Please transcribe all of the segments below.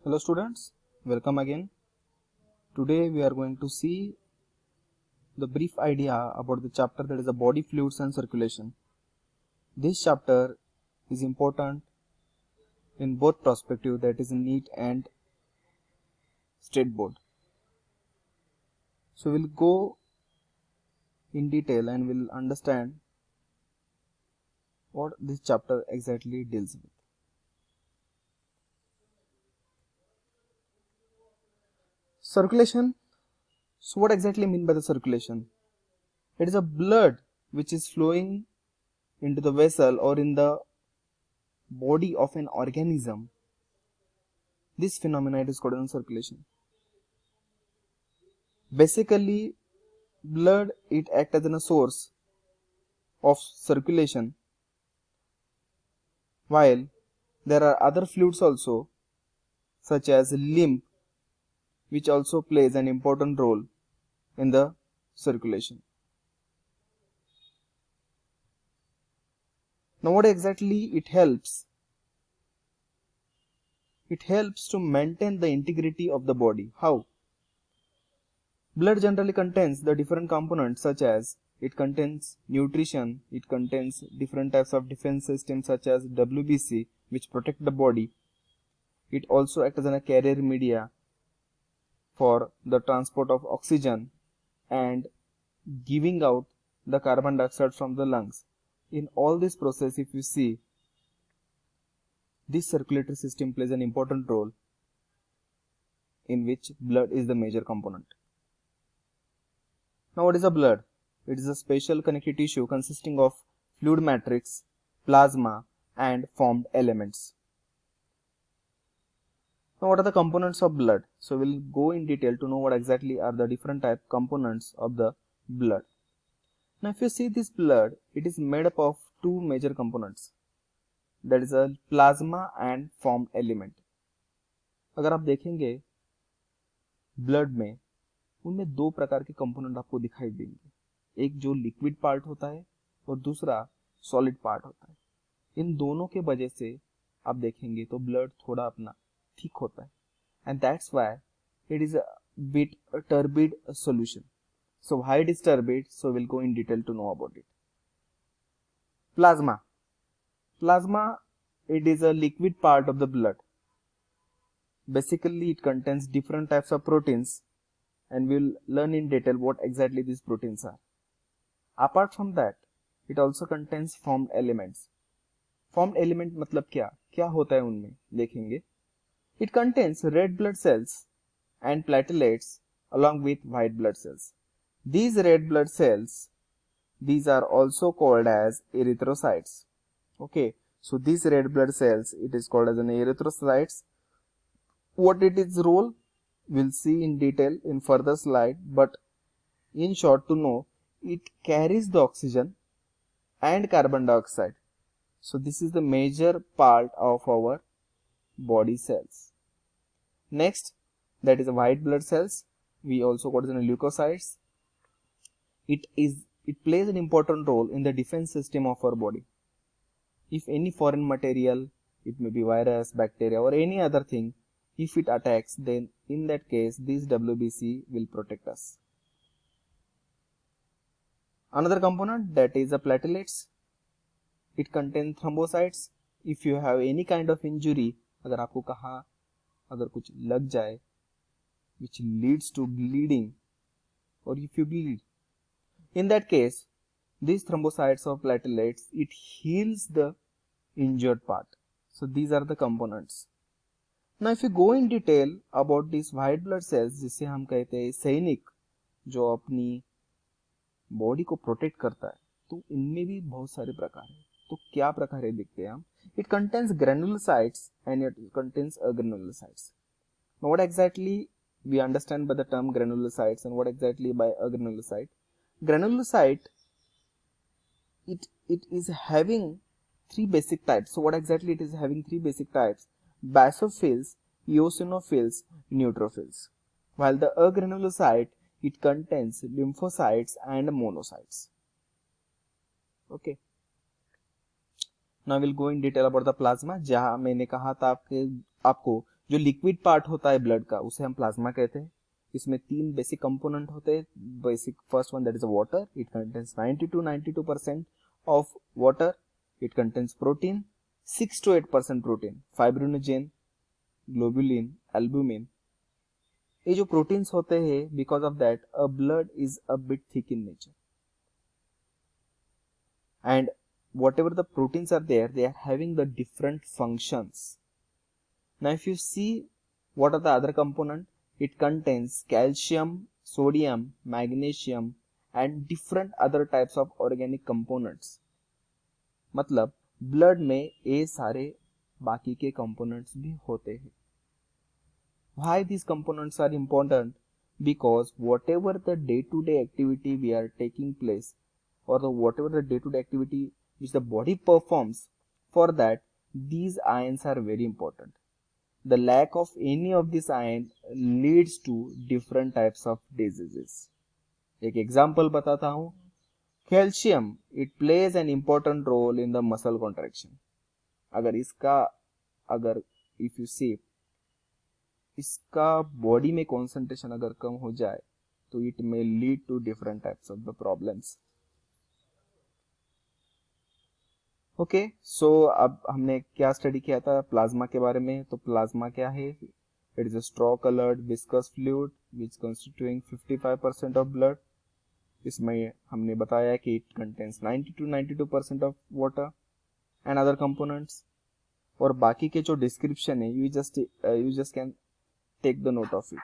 Hello students, welcome again. Today we are going to see the brief idea about the chapter that is the body fluids and circulation. This chapter is important in both perspective, that is NEET and state board. So we'll go in detail and we'll understand what this chapter exactly deals with. Circulation. So what exactly mean by the circulation? It is a blood which is flowing into the vessel or in the body of an organism. This phenomenon is called as circulation. Basically, blood it acts as a source of circulation, while there are other fluids also, such as lymph, which also plays an important role in the circulation. Now, what exactly it helps? It helps to maintain the integrity of the body. How? Blood generally contains the different components, such as it contains nutrition, it contains different types of defense systems such as WBC, which protect the body. It also acts as a carrier media for the transport of oxygen and giving out the carbon dioxide from the lungs. In all this process, if you see, this circulatory system plays an important role, in which blood is the major component. Now, what is a blood? It is a special connective tissue consisting of fluid matrix, plasma and formed elements. Now, what are the components of blood? So we'll go in detail to know what exactly are the different type components of the blood. Now, if you see this blood, it is made up of two major components, that is a plasma and formed element. अगर आप देखेंगे blood में, उनमें दो प्रकार के component आपको दिखाई देंगे, एक जो लिक्विड पार्ट होता है और दूसरा सॉलिड पार्ट होता है. इन दोनों के वजह से आप देखेंगे तो ब्लड थोड़ा अपना थिक होता है, and that's why it is a bit turbid solution. So why it is turbid? So we'll go in detail to know about it. Plasma, it is a liquid part of the blood. Basically, it contains different types of proteins, and we'll learn in detail what exactly these proteins are. Apart from that, it also contains formed elements. Formed element मतलब क्या होता है उनमें देखेंगे. It contains red blood cells and platelets along with white blood cells. These red blood cells, these are also called as erythrocytes. Okay, so these red blood cells, it is called as an erythrocytes. What it is role, we'll see in detail in further slide, but in short to know, it carries the oxygen and carbon dioxide. So this is the major part of our body cells. Next, that is the white blood cells. We also call it as leukocytes. It plays an important role in the defense system of our body. If any foreign material, it may be virus, bacteria or any other thing, if it attacks, then in that case this WBC will protect us. Another component, that is the platelets. It contains thrombocytes. If you have any kind of injury, अगर आपको कहाँ अगर कुछ लग जाए, which leads to bleeding, or if you bleed, in that case, these thrombocytes or platelets, it heals the injured part. So these are the components. Now if you go in detail about these white blood cells, जिसे हम कहते हैं सैनिक, जो अपनी body को protect करता है, तो इनमें भी बहुत सारे प्रकार हैं. तो क्या प्रकार है देखते हैं हम. It contains granulocytes and it contains agranulocytes. Now what exactly we understand by the term granulocytes and what exactly by agranulocyte? Granulocyte, it is having three basic types. So what exactly it is having three basic types: basophils, eosinophils, neutrophils. While the agranulocyte, it contains lymphocytes and monocytes. Okay. Now we'll go in detail about the plasma. जहाँ मैंने कहा था आपको जो liquid part होता है blood का उसे हम प्लाज्मा कहते हैं। इसमें 3 बेसिक कंपोनेंट होते हैं। Basic first one that is water, it contains 90 to 92% of water. It contains protein, 6 to 8% protein, fibrinogen, globulin, albumin. ये जो प्रोटीन्स होते हैं, because of that a blood is a bit thick in nature, and whatever the proteins are there, they are having the different functions. Now if you see what are the other component, it contains calcium, sodium, magnesium and different other types of organic components. मतलब blood में ये सारे बाकी के components भी होते हैं। Why these components are important? Because whatever the day-to-day activity we are taking place, or whatever the day-to-day activity which the body performs, for that these ions are very important. The lack of any of this ion leads to different types of diseases. एक example बताता हूँ। Calcium, it plays an important role in the muscle contraction. अगर if you see इसका body में concentration अगर कम हो जाए तो it may lead to different types of the problems. Okay, so अब हमने क्या स्टडी किया था प्लाज्मा के बारे में। तो प्लाज्मा क्या है? It is a straw coloured viscous fluid which constituting 55% of blood. इसमें हमने बताया कि it contains 90 to 92% of water and other components. और बाकी के जो डिस्क्रिप्शन है, you just can take the note of it.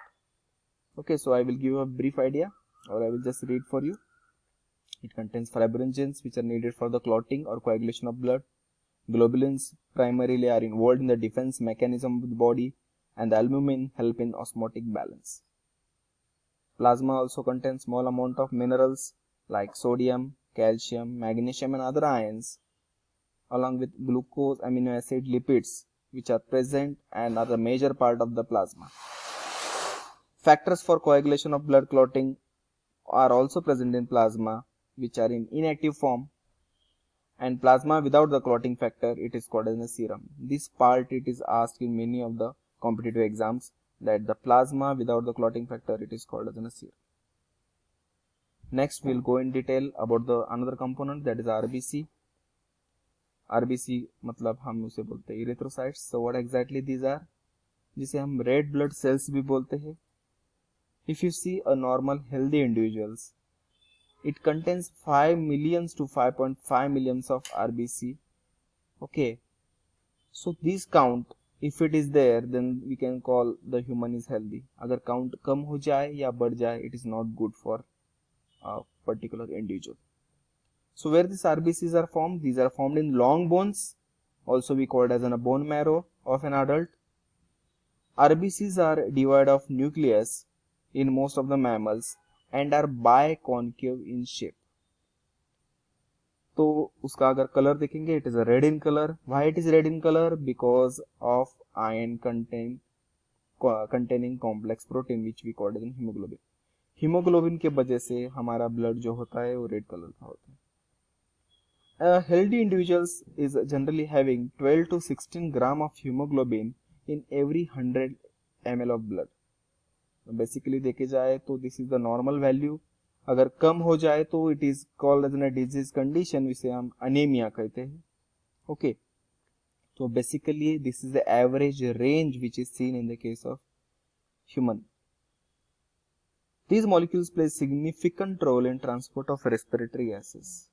Okay, so I will give a brief idea और I will just read for you. It contains fibrinogens which are needed for the clotting or coagulation of blood. Globulins primarily are involved in the defense mechanism of the body, and the albumin help in osmotic balance. Plasma also contains small amount of minerals like sodium, calcium, magnesium and other ions, along with glucose, amino acid, lipids which are present and are the major part of the plasma. Factors for coagulation of blood clotting are also present in plasma, which are in inactive form, and plasma without the clotting factor, it is called as a serum. This part it is asked in many of the competitive exams, that the plasma without the clotting factor, it is called as a serum. Next we'll go in detail about the another component, that is RBC. RBC मतलब हम उसे बोलते हैं erythrocytes. So what exactly these are? जिसे हम red blood cells भी बोलते हैं. If you see a normal healthy individuals, it contains 5 millions to 5.5 millions of RBC. Okay, so this count, if it is there, then we can call the human is healthy. अगर count कम हो जाए या बढ़ जाए, it is not good for a particular individual. So where these RBCs are formed? These are formed in long bones, also we called as a bone marrow of an adult. RBCs are devoid of nucleus in most of the mammals and are biconcave in shape. तो उसका अगर colour देखेंगे, it is a red in color. Why it is red in color? Because of iron containing complex protein which we call as hemoglobin. Hemoglobin के वजह से हमारा blood जो होता है वो रेड कलर का होता है. A healthy individuals is generally having 12 to 16 gram of hemoglobin in every 100 ml of blood. Basically देखे जाए तो this is the normal value. अगर कम हो जाए तो it is called as a disease condition, जिसे हम अनीमिया कहते हैं. ओके, तो basically this is the average range which is seen in the case of human. These molecules play significant role in transport of respiratory gases.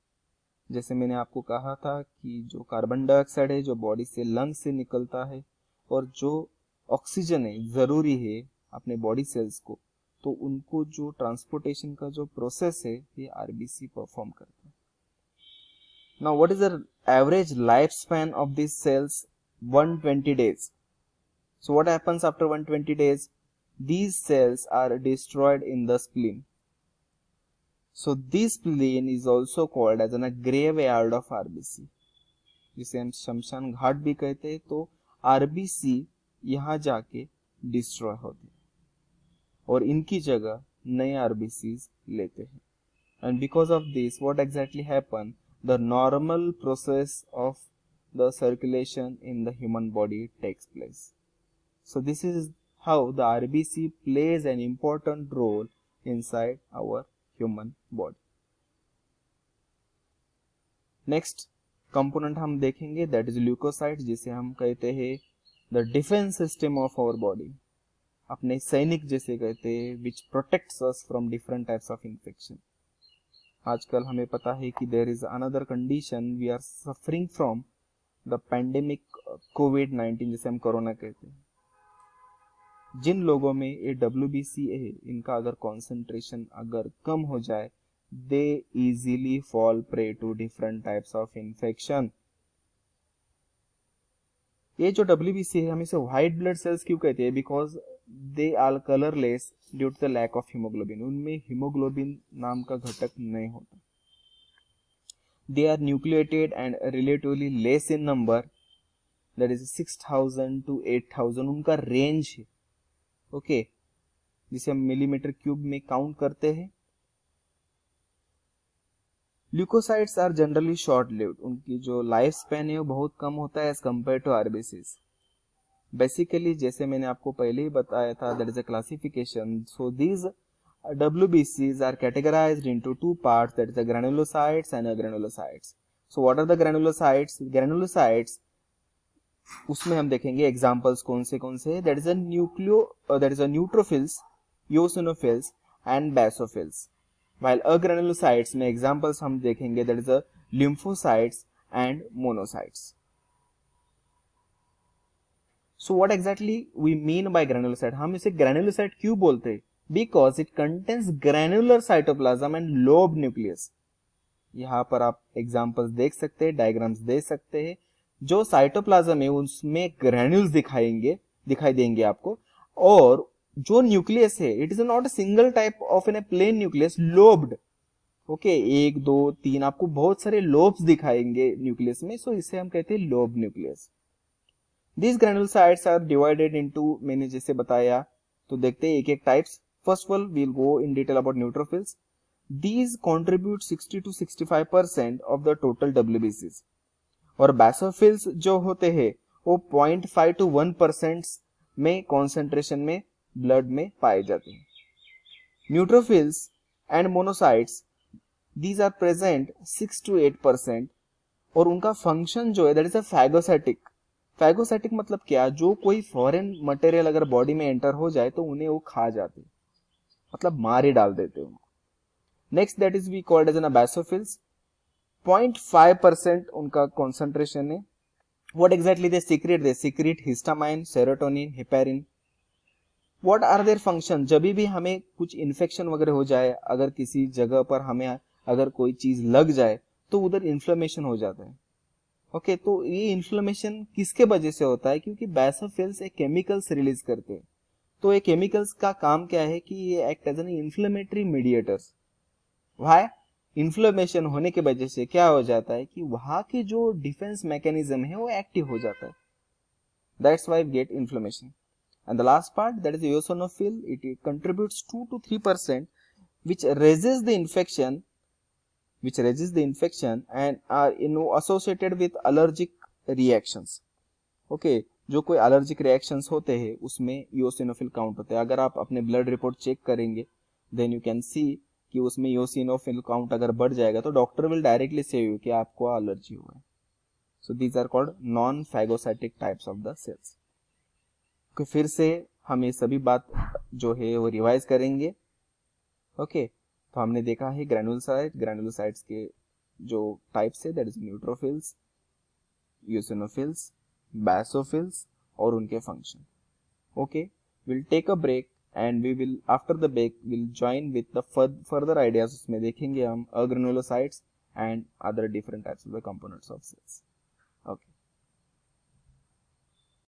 जैसे मैंने आपको कहा था कि जो कार्बन डाइऑक्साइड है जो बॉडी से लंग से निकलता है, और जो ऑक्सीजन है जरूरी है अपने बॉडी सेल्स को, तो उनको जो ट्रांसपोर्टेशन का जो प्रोसेस है ये आरबीसी परफॉर्म करता है. Now what is the average life span of this cells? 120 days. So what happens after 120 days? These cells are destroyed in the spleen. So this spleen is also called as a graveyard of RBC, जिसे हम शमशान घाट भी कहते हैं. तो RBC यहाँ जाके destroy होते हैं और इनकी जगह नए आरबीसीज लेते हैं. And because of this what exactly happen, the normal process of the circulation in the human body takes place. So this is how the RBC plays an important role inside our human body. Next component हम देखेंगे that is leucocyte, जिसे हम कहते हैं the defence system of our body, अपने सैनिक जैसे कहते हैं, which protects us from different types of infection. आजकल हमें पता है कि there is another condition we are suffering from the pandemic कोविड-19, जिसे हम कोरोना कहते हैं। जिन लोगों में ये WBC है, इनका अगर कॉन्सेंट्रेशन अगर कम हो जाए, they easily fall prey to different types of infection. ये जो WBC है, हम इसे व्हाइट ब्लड सेल्स क्यों कहते हैं? Because they are colourless due to the lack of haemoglobin. उनमें हीमोग्लोबिन नाम का घटक नहीं होता। They are nucleated and relatively less in number, that is 6000 to 8000 उनका रेंज है। ओके, जिसे हम मिलीमीटर क्यूब में काउंट करते हैं। Leukocytes are generally short lived, उनकी जो लाइफ स्पैन है वो बहुत कम होता है as compare to RBCs. Basically जैसे मैंने आपको पहले ही बताया था, that is a classification. So these WBCs are categorized into two parts, that is the granulocytes and agranulocytes. So what are the granulocytes? Granulocytes, उसमें हम देखेंगे एग्जांपल्स कौन say that is a neutrophils, eosinophils and basophils. while agranulocytes में examples हम देखेंगे that is a lymphocytes and monocytes. So what exactly we mean by granulocyte? हम इसे granulocyte क्यों बोलते हैं? Because it contains granular cytoplasm and lobe nucleus. यहाँ पर आप एग्जांपल्स देख सकते हैं, डायग्राम्स देख सकते हैं। जो साइटोप्लाज्म है उसमें ग्रैन्यूल्स दिखाई देंगे आपको, और जो न्यूक्लियस है it is not a single type of an a plain nucleus, lobed. Okay, 1 2 3 आपको बहुत सारे लोब्स दिखाएंगे न्यूक्लियस में, सो इसे हम कहते हैं lobe nucleus. These granulocytes are divided into, मैंने जैसे बताया, तो देखते हैं एक एक types. First of all we'll go in detail about neutrophils. These contribute 60 to 65% of the total WBCs. और basophils जो होते हैं वो 0.5 to 1% में कॉन्सेंट्रेशन में ब्लड में पाए जाते हैं। Neutrophils and monocytes, these are present 6 to 8%, और उनका फंक्शन जो है that is a phagocytic. Phagocytic मतलब क्या? जो कोई फॉरेन मटेरियल अगर बॉडी में एंटर हो जाए तो उन्हें वो खा जाते, मतलब मार ही डाल देते उनको। Next that is we called as an basophils, 0.5% उनका कॉन्सेंट्रेशन है। What exactly they secrete? They secrete histamine, serotonin, heparin. What are their function? जब भी हमें कुछ इन्फेक्शन वगैरह हो जाए, अगर किसी जगह पर हमें अगर कोई चीज लग जाए तो उधर इन्फ्लेमेशन हो जाता है। ओके, तो ये इन्फ्लेमेशन किसके वजह से होता है? क्योंकि बासोफिल्स एक केमिकल्स रिलीज करते हैं। तो ये केमिकल्स का काम क्या है कि ये act as an inflammatory mediators. Why? Inflammation होने के वजह से क्या हो जाता है कि वहां की जो डिफेंस मैकेनिज्म है वो एक्टिव हो जाता है। That's why we get inflammation. And the last part that is eosinophil, it contributes 2 to 3% which resists the infection and are associated with allergic reactions. Okay, जो कोई allergic reactions होते हैं उसमें eosinophil काउंट होते हैं। अगर आप अपने ब्लड रिपोर्ट चेक करेंगे देन यू कैन सी कि उसमें eosinophil काउंट अगर बढ़ जाएगा तो doctor will directly say you कि आपको एलर्जी हुआ है। So these are called non phagocytic types of the cells. फिर से हम ये सभी बात जो है वो रिवाइज करेंगे। ओके, तो हमने देखा है ग्रैनुलोसाइट्स के जो टाइप्स है that is neutrophils, eosinophils, basophils और उनके function. Okay, will take a break and we will after the break will join with the further ideas. उसमें देखेंगे हम agranulocytes and other different types of the components of sales.